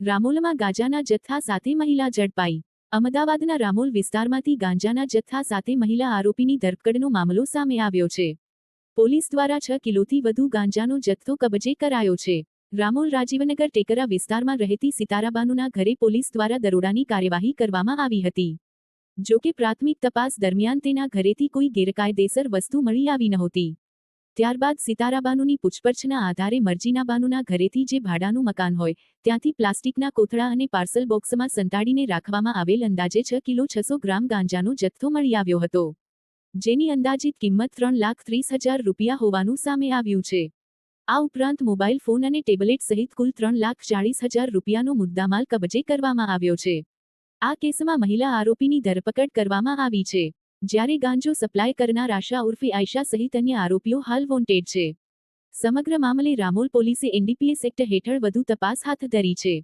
રામોલમાં ગાંજાના જથ્થા સાથે મહિલા ઝડપાઈ. અમદાવાદના રામોલ વિસ્તારમાંથી ગાંજાના જથ્થા સાથે મહિલા આરોપીની ધરપકડનો મામલો સામે આવ્યો છે. પોલીસ દ્વારા 6 કિલોથી વધુ ગાંજાનો જથ્થો કબજે કરાયો છે. રામોલ રાજીવનગર ટેકરા વિસ્તારમાં રહેતી સિતારાબાનુના ઘરે પોલીસ દ્વારા દરોડાની કાર્યવાહી કરવામાં આવી હતી. જોકે પ્રાથમિક તપાસ દરમિયાન તેના ઘરેથી કોઈ ગેરકાયદેસર વસ્તુ મળી આવી નહોતી. ત્યારબાદ સિતારાબાનુની પૂછપરછના આધારે મરજીનાબાનુના ઘરેથી જે ભાડાનું મકાન હોય ત્યાંથી પ્લાસ્ટિકના કોથળા અને પાર્સલ બોક્સમાં સંતાડીને રાખવામાં આવેલ અંદાજે 6 કિલો 600 ગ્રામ ગાંજાનો જથ્થો મળી આવ્યો હતો. જેની અંદાજિત કિંમત 3,30,000 રૂપિયા હોવાનું સામે આવ્યું છે. આ ઉપરાંત મોબાઈલ ફોન અને ટેબ્લેટ સહિત કુલ 3,40,000 રૂપિયાનો મુદ્દામાલ કબજે કરવામાં આવ્યો છે. આ કેસમાં મહિલા આરોપીની ધરપકડ કરવામાં આવી છે. જ્યારે ગાંજો સપ્લાય કરનાર આશા ઉર્ફે આયશા સહિત અન્ય આરોપીઓ હાલ વોન્ટેડ છે. સમગ્ર મામલે રામોલ પોલીસે એનડીપીએસ એક્ટ હેઠળ વધુ તપાસ હાથ ધરી છે.